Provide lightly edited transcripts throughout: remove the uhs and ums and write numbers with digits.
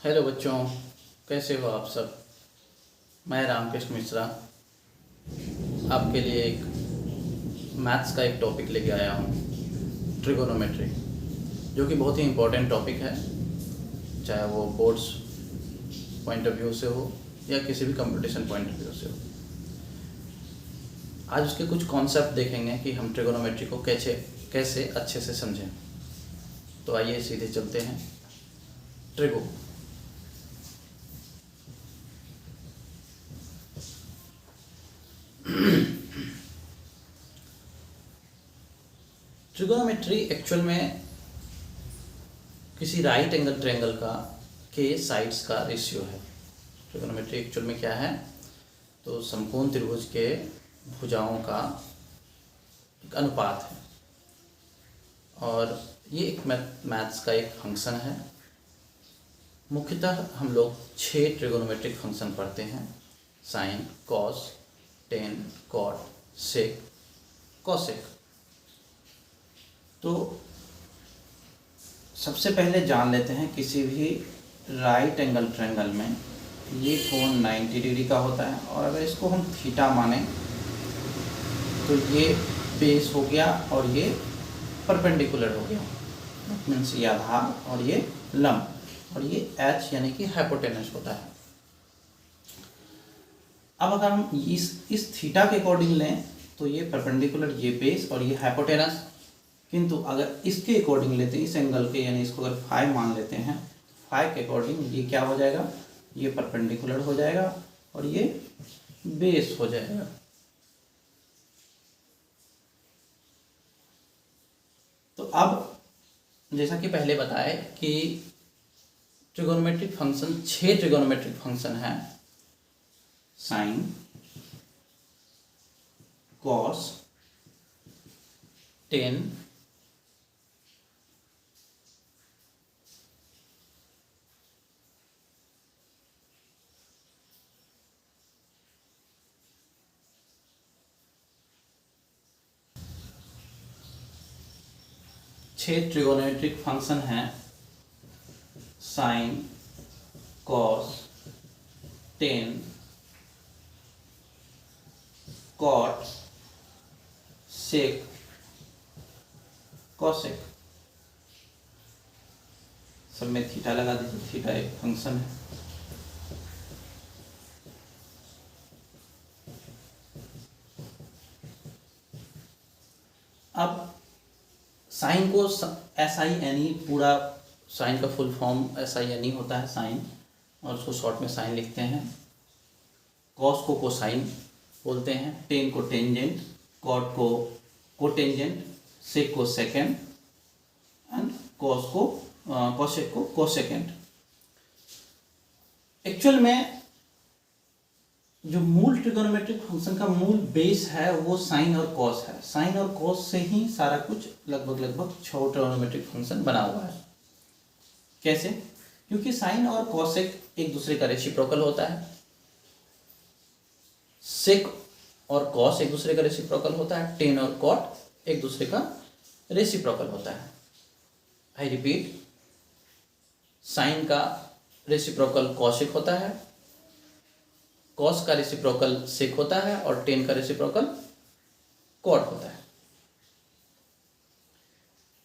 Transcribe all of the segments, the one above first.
Hello बच्चों, कैसे हो आप सब। मैं रामकृष्ण मिश्रा आपके लिए एक मैथ्स का एक टॉपिक लेके आया हूँ, ट्रिगोनोमेट्री, जो कि बहुत ही इम्पोर्टेंट टॉपिक है, चाहे वो बोर्ड्स पॉइंट ऑफ व्यू से हो या किसी भी कंपटीशन पॉइंट ऑफ व्यू से हो। आज उसके कुछ कॉन्सेप्ट देखेंगे कि हम ट्रिगोनोमेट्री को कैसे अच्छे से समझें। तो आइए सीधे चलते हैं। ट्रिगो ट्रिगोनोमेट्री एक्चुअल में किसी राइट एंगल ट्रायंगल का के साइड्स का रेशियो है। ट्रिगोनोमेट्री एक्चुअल में क्या है, तो समकोण त्रिभुज के भुजाओं का एक अनुपात है, और ये एक मैथ्स का एक फंक्शन है। मुख्यतः हम लोग 6 ट्रिगोनोमेट्रिक फंक्शन पढ़ते हैं: साइन, कॉस, टेन, कॉट, सेक, कॉसेक। तो सबसे पहले जान लेते हैं, किसी भी राइट एंगल ट्रायंगल में ये कोण 90 डिग्री का होता है, और अगर इसको हम थीटा माने तो ये बेस हो गया और ये परपेंडिकुलर हो गया, मीन्स ये आधार और ये लंब, और ये एच यानी कि हाइपोटेनस होता है। अब अगर हम इस थीटा के अकॉर्डिंग लें तो ये परपेंडिकुलर, ये बेस और ये हाइपोटेनस। किंतु अगर इसके अकॉर्डिंग लेते हैं, इस एंगल के, यानी इसको अगर फाई मान लेते हैं, फाई के अकॉर्डिंग ये क्या हो जाएगा, ये परपेंडिकुलर हो जाएगा और ये बेस हो जाएगा। तो अब जैसा कि पहले बताए कि ट्रिगोनोमेट्रिक फंक्शन 6 ट्रिगोनोमेट्रिक फंक्शन है: साइन, कॉस, टेन, छह ट्रिगोनोमेट्रिक फंक्शन हैं: साइन, कॉस, टेन, कॉट, सेक, कॉसेक। सब में थीटा लगा दीजिए, थीटा एक फंक्शन है। अब साइन को SINE, पूरा साइन का फुल फॉर्म SINE होता है, साइन, और उसको शॉर्ट में साइन लिखते हैं। कॉस को कोसाइन बोलते हैं, टेन को टेंजेंट, कॉट को कोटेंजेंट, सेक को सेकेंड, एंड कॉसेक को कोसेकेंड। एक्चुअल में जो मूल ट्रिगोनोमेट्रिक फंक्शन का मूल बेस है वो साइन और कॉस है। साइन और कॉस से ही सारा कुछ लगभग 6 ट्रिगोनोमेट्रिक फंक्शन बना हुआ है। कैसे? क्योंकि साइन और कॉसेक एक दूसरे का रेसिप्रोकल होता है, सेक और कॉस एक दूसरे का रेसिप्रोकल होता है, टेन और कॉट एक दूसरे का रेसिप्रोकल होता है। आई रिपीट, साइन का रेसिप्रोकल कॉसेक होता है, कॉस का रेसिप्रोकल सेक होता है, और टेन का रेसिप्रोकल कॉट होता है।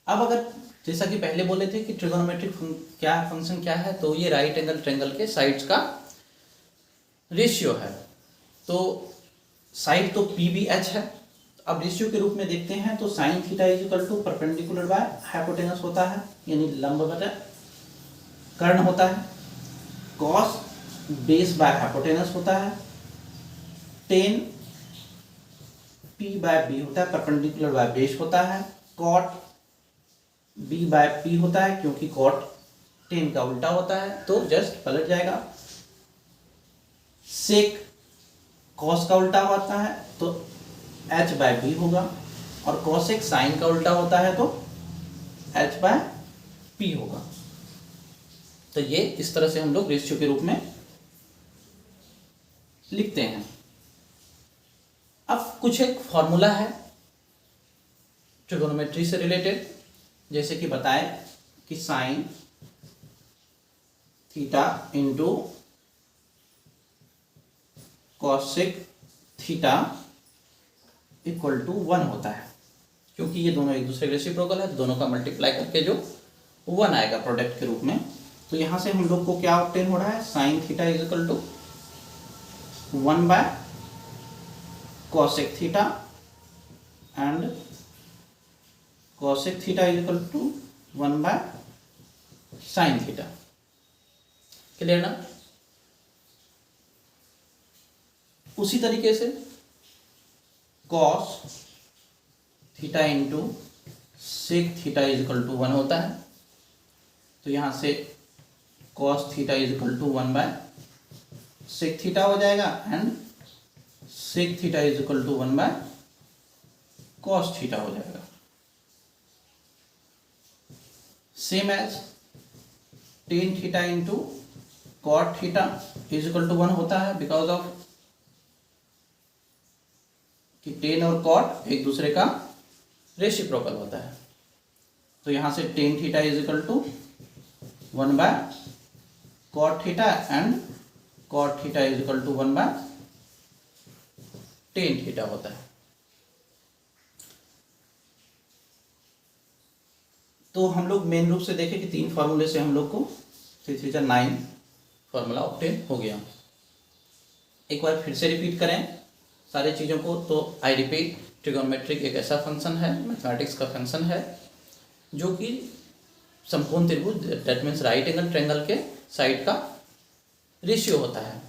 अब अगर जैसा कि पहले बोले थे कि ट्रिगोनोमेट्रिक फंक्शन क्या है, तो ये राइट एंगल ट्रायंगल के साइड्स का रेशियो है। तो साइड तो PBH है। अब रेशियो के रूप में देखते हैं तो sine theta is equal to perpendicular by hypotenuse होता है, यानी लंब बटा कर्ण होता है। कॉस बेस बाय हाइपोटेनस होता है। टेन P बाय B होता है, परपेंडिकुलर बाय बेस होता है। कॉट B बाय P होता है, क्योंकि कॉट टेन का उल्टा होता है, तो जस्ट पलट जाएगा। सेक कॉस का उल्टा होता है, तो H बाय B होगा, और कॉसेक साइन का उल्टा होता है, तो H बाय P होगा। तो ये इस तरह से हम लोग रेशियो के रूप में लिखते हैं। अब कुछ एक फॉर्मूला है ट्रिगोनोमेट्री से रिलेटेड, जैसे कि बताए कि sine theta into cosec theta equal to 1 होता है, क्योंकि ये दोनों एक दूसरे के रेसिप्रोकल है, तो दोनों का मल्टीप्लाई करके जो 1 आएगा प्रोडक्ट के रूप में। तो यहाँ से हम लोग को क्या ऑब्टेन हो रहा है, sine theta is equal to 1 by cosec theta and cosec theta is equal to 1 by sine theta. Clear ना? उसी तरीके से cos theta into sec theta is equal to 1 होता है। तो यहाँ से cos theta is equal to 1 by sec theta हो जाएगा and sec theta is equal to 1 by cos theta हो जाएगा। Same as tan theta into cot theta is equal to 1 होता है, बिकॉज ऑफ कि टेन और कॉट एक दूसरे का रेसिप्रोकल होता है। तो यहां से tan theta is equal to 1 by cot theta and cot theta is equal to 1 by tan theta होता है। तो हम लोग मेन रूप से देखें कि 3 फार्मूले से हम लोग को 3 3 9 फार्मूला ऑब्टेन हो गया। एक बार फिर से रिपीट करें सारी चीज़ों को। तो आई रिपीट, ट्रिगोनोमेट्रिक एक ऐसा फंक्शन है, मैथमेटिक्स का फंक्शन है, जो कि समकोण त्रिभुज that means right angle triangle के साइड का रेशियो होता है।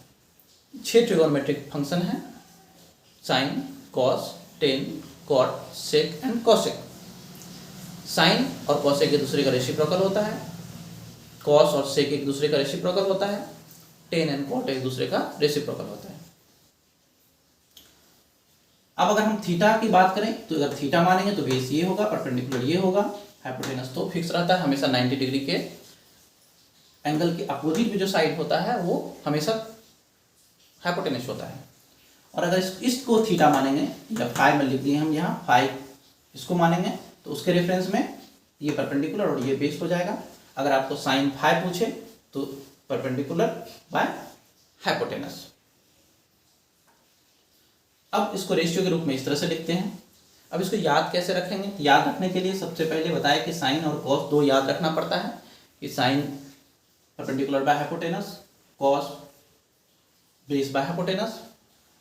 6 ट्रिगोनोमेट्रिक फंक्शन है, sine, cos, tan, cot, sec and cosec. Sine और कॉसेक एक दूसरे का रेसिप्रोकल होता है, कॉस और सेक एक दूसरे का रेसिप्रोकल होता है, टेन एंड कॉट एक दूसरे का रेसिप्रोकल होता है। अब अगर हम थीटा की बात करें तो अगर थीटा मानेंगे तो बेस ये होगा, परपेंडिकुलर ये होगा, हाइपोटेनस तो फिक्स रहता है हमेशा 90 डिग्री के एंगल के अपोजिट में जो साइड होता है वो हमेशा हाइपोटेनस होता है। और अगर इसको थीटा मानेंगे, या फाइव में लिख दिए हम यहाँ, फाइव इसको मानेंगे तो उसके रेफरेंस में ये परपेंडिकुलर और ये बेस हो जाएगा। अगर आपको साइन फाइव पूछे तो परपेंडिकुलर बाय हाइपोटेनस। अब इसको रेशियो के रूप में इस तरह से लिखते हैं। अब इसको याद कैसे रखेंगे? याद रखने के लिए सबसे पहले बताया कि साइन और कॉस दो याद रखना पड़ता है, कि sine perpendicular by hypotenuse, cos base by hypotenuse.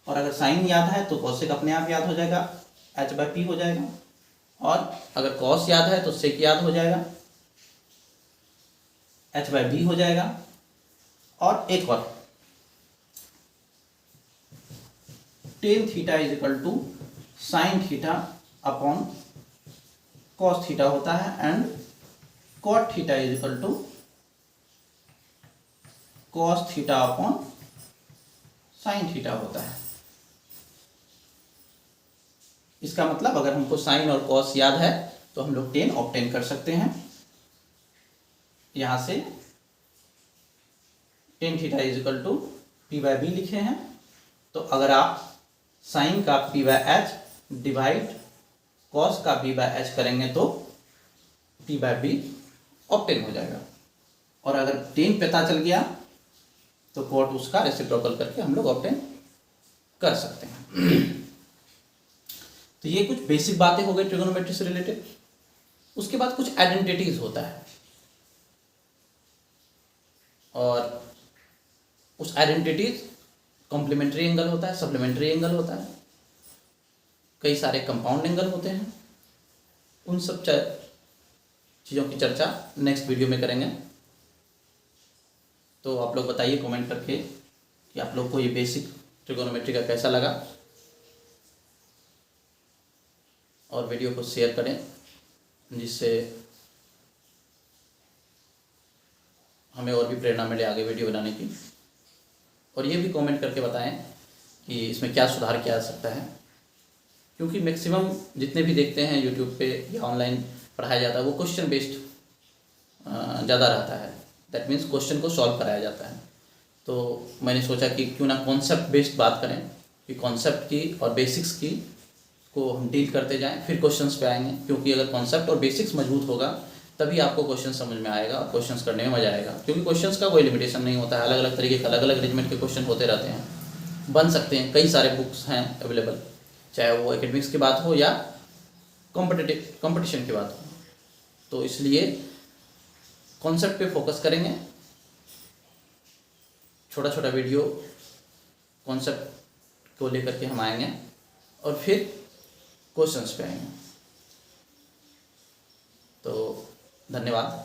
और अगर साइन याद है तो कॉसेक अपने आप याद हो जाएगा, h बाय पी हो जाएगा। और अगर कॉस याद है तो सेक याद हो जाएगा, h बाय बी हो जाएगा। और एक और tan theta is equal to sine theta upon cos theta होता है and cot theta is equal to cos theta upon sine theta होता है। इसका मतलब अगर हमको साइन और कॉस याद है तो हम लोग टेन ऑब्टेन कर सकते हैं। यहां से tan theta is equal to P by B लिखे हैं। तो अगर आप साइन का P by H divide cos का बी बाय एच करेंगे तो पी बाय बी ऑब्टेन हो जाएगा। और अगर टेन पता चल गया तो कॉट उसका रेसिप्रोकल करके हम लोग ऑब्टेन कर सकते हैं। तो ये कुछ बेसिक बातें हो गई ट्रिगोनोमेट्री से रिलेटेड। उसके बाद कुछ आइडेंटिटीज होता है, और उस आइडेंटिटीज कॉम्प्लीमेंट्री एंगल होता है, सप्लीमेंट्री एंगल होता है, कई सारे कंपाउंड एंगल होते हैं। उन सब चीज़ों की चर्चा नेक्स्ट वीडियो में करेंगे। तो आप लोग बताइए कमेंट करके कि आप लोग को ये बेसिक ट्रिगोनोमेट्री का कैसा लगा, और वीडियो को शेयर करें जिससे हमें और भी प्रेरणा मिले आगे वीडियो बनाने की। और ये भी कमेंट करके बताएं कि इसमें क्या सुधार किया जा सकता है, क्योंकि मैक्सिमम जितने भी देखते हैं यूट्यूब पे या ऑनलाइन पढ़ाया जाता है वो क्वेश्चन बेस्ड ज़्यादा रहता है। दैट मीन्स क्वेश्चन को सॉल्व कराया जाता है। तो मैंने सोचा कि क्यों ना कॉन्सेप्ट बेस्ड बात करें, कि कॉन्सेप्ट की और बेसिक्स की को हम डील करते जाएं, फिर क्वेश्चंस पे आएंगे। क्योंकि अगर कॉन्सेप्ट और बेसिक्स मजबूत होगा तभी आपको क्वेश्चन समझ में आएगा, क्वेश्चंस करने में मजा आएगा। क्योंकि क्वेश्चंस का कोई लिमिटेशन नहीं होता है, अलग अलग तरीके के अलग अलग अरेंजमेंट के क्वेश्चन होते रहते हैं, बन सकते हैं। कई सारे बुक्स हैं अवेलेबल, चाहे वो एकेडमिक्स की बात हो या कंपटीशन की बात हो। तो इसलिए कॉन्सेप्ट पे फोकस करेंगे, छोटा छोटा वीडियो कॉन्सेप्ट को लेकर के हम आएंगे और फिर क्वेश्चंस पे आएंगे। तो धन्यवाद।